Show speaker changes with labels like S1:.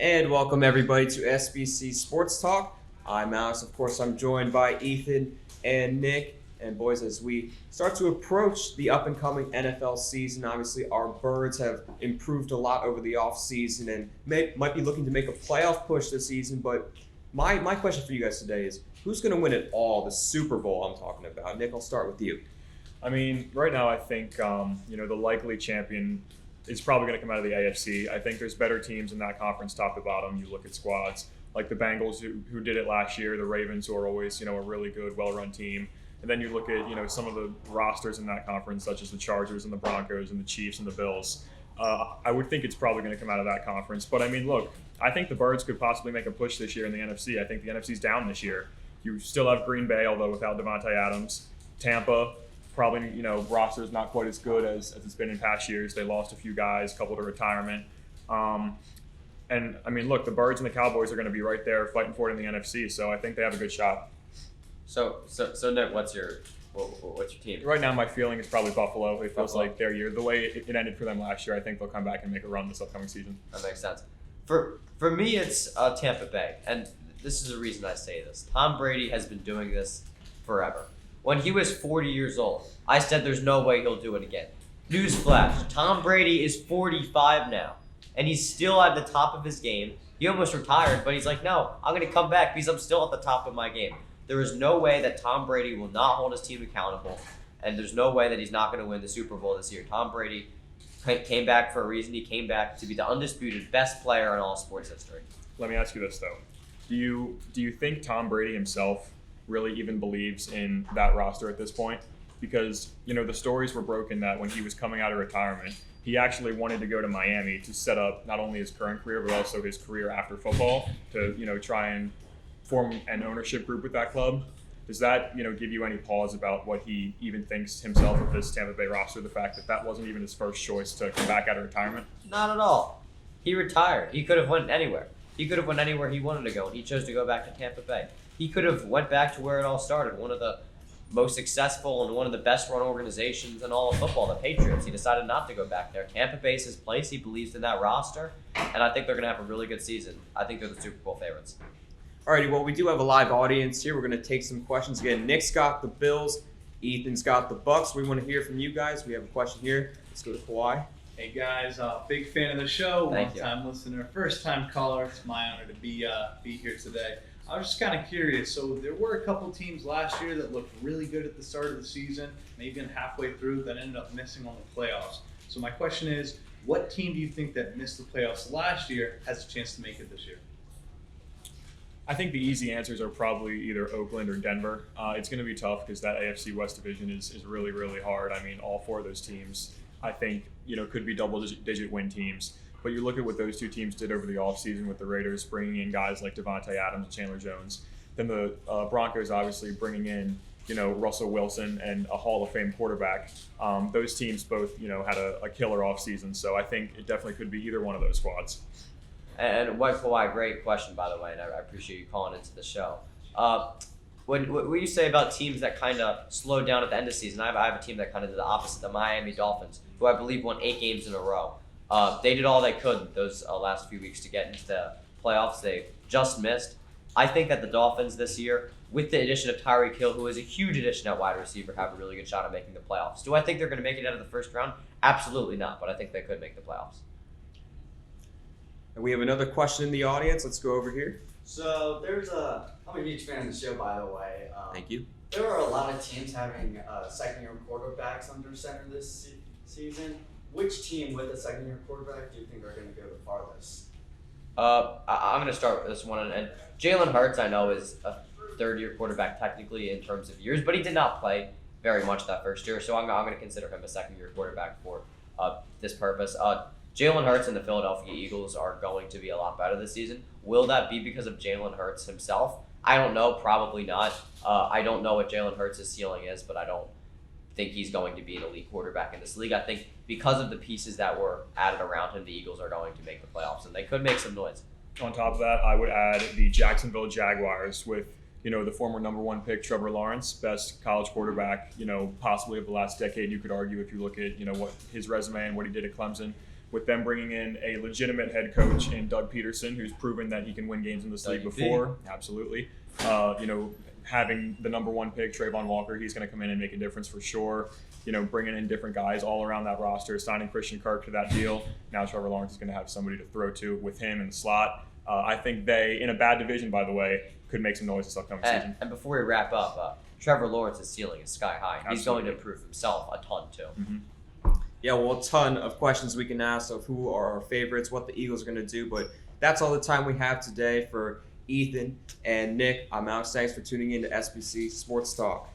S1: And welcome everybody to SBC Sports Talk. I'm Alex. Of course, I'm joined by Ethan and Nick. And boys, as we start to approach the up-and-coming NFL season, obviously our Birds have improved a lot over the offseason and might be looking to make a playoff push this season. But my question for you guys today is, who's going to win it all, the Super Bowl I'm talking about? Nick, I'll start with you.
S2: I mean, right now I think, the likely champion is probably going to come out of the AFC. I think there's better teams in that conference top to bottom. You look at squads like the Bengals who did it last year, the Ravens who are always, a really good, well-run team. And then you look at, some of the rosters in that conference, such as the Chargers and the Broncos and the Chiefs and the Bills. I would think it's probably going to come out of that conference. But, I mean, look, I think the Birds could possibly make a push this year in the NFC. I think the NFC's down this year. You still have Green Bay, although without Devontae Adams. Tampa, probably, roster is not quite as good as it's been in past years. They lost a few guys, a couple to retirement. And, I mean, look, the Birds and the Cowboys are going to be right there fighting for it in the NFC, so I think they have a good shot.
S3: So Nick, what's your team?
S2: Right now, my feeling is probably Buffalo. It feels like their year. The way it ended for them last year, I think they'll come back and make a run this upcoming season.
S3: That makes sense. For me, it's Tampa Bay, and this is the reason I say this. Tom Brady has been doing this forever. When he was 40 years old, I said there's no way he'll do it again. Newsflash, Tom Brady is 45 now, and he's still at the top of his game. He almost retired, but he's like, no, I'm going to come back because I'm still at the top of my game. There is no way that Tom Brady will not hold his team accountable, and there's no way that he's not going to win the Super Bowl this year. Tom Brady came back for a reason. He came back to be the undisputed best player in all sports history.
S2: Let me ask you this, though. Do you think Tom Brady himself really even believes in that roster at this point? Because, the stories were broken that when he was coming out of retirement, he actually wanted to go to Miami to set up not only his current career, but also his career after football to, try and form an ownership group with that club. Does that, give you any pause about what he even thinks himself of this Tampa Bay roster, the fact that wasn't even his first choice to come back out of retirement?
S3: Not at all. He retired. He could have went anywhere. He could have went anywhere he wanted to go, and he chose to go back to Tampa Bay. He could have went back to where it all started, one of the most successful and one of the best-run organizations in all of football, the Patriots. He decided not to go back there. Tampa Bay's his place. He believes in that roster, and I think they're going to have a really good season. I think they're the Super Bowl favorites.
S1: Alrighty, well, we do have a live audience here. We're going to take some questions. Again, Nick's got the Bills. Ethan's got the Bucks. We want to hear from you guys. We have a question here. Let's go to Kawhi.
S4: Hey guys, big fan of the show,
S3: Thank you.
S4: long-time listener, first-time caller. It's my honor to be here today. I was just kind of curious. So there were a couple teams last year that looked really good at the start of the season, maybe even halfway through, that ended up missing on the playoffs. So my question is, what team do you think that missed the playoffs last year has a chance to make it this year?
S2: I think the easy answers are probably either Oakland or Denver. It's going to be tough because that AFC West division is really, really hard. I mean, all four of those teams, I think, could be double-digit win teams. But you look at what those two teams did over the offseason with the Raiders, bringing in guys like Devontae Adams and Chandler Jones. Then the Broncos obviously bringing in, Russell Wilson and a Hall of Fame quarterback. Those teams both, had a killer offseason. So I think it definitely could be either one of those squads.
S3: And White Kawhi, great question, by the way, and I appreciate you calling into the show. What you say about teams that kind of slowed down at the end of the season, I have a team that kind of did the opposite, the Miami Dolphins, who I believe won 8 games in a row. They did all they could those last few weeks to get into the playoffs. They just missed. I think that the Dolphins this year, with the addition of Tyreek Hill, who is a huge addition at wide receiver, have a really good shot at making the playoffs. Do I think they're going to make it out of the first round? Absolutely not, but I think they could make the playoffs.
S1: And we have another question in the audience. Let's go over here.
S5: So I'm a huge fan of the show, by the way.
S1: Thank you.
S5: There are a lot of teams having second-year quarterbacks under center this season. Which team with a second-year quarterback do you think are going to go the farthest?
S3: I'm going to start with this one. And Jalen Hurts, I know, is a third-year quarterback technically in terms of years, but he did not play very much that first year, so I'm going to consider him a second-year quarterback for this purpose. Jalen Hurts and the Philadelphia Eagles are going to be a lot better this season. Will that be because of Jalen Hurts himself? I don't know. Probably not. I don't know what Jalen Hurts' ceiling is, but I don't think he's going to be an elite quarterback in this league. I think because of the pieces that were added around him, the Eagles are going to make the playoffs, and they could make some noise.
S2: On top of that, I would add the Jacksonville Jaguars with, the former number 1 pick, Trevor Lawrence, best college quarterback, possibly of the last decade, you could argue, if you look at, what his resume and what he did at Clemson. with them bringing in a legitimate head coach in Doug Peterson, who's proven that he can win games in this league
S3: Dougie P.
S2: before. Absolutely. Having the number 1 pick, Trayvon Walker, he's going to come in and make a difference for sure. Bringing in different guys all around that roster, signing Christian Kirk to that deal. Now Trevor Lawrence is going to have somebody to throw to with him in the slot. I think they, in a bad division, by the way, could make some noise this upcoming season.
S3: And before we wrap up, Trevor Lawrence's ceiling is sky high. He's going to
S2: Absolutely.
S3: improve himself a ton too.
S1: Yeah, well, a ton of questions we can ask of who are our favorites, what the Eagles are going to do, but that's all the time we have today for Ethan and Nick. I'm Alex. Thanks for tuning in to SBC Sports Talk.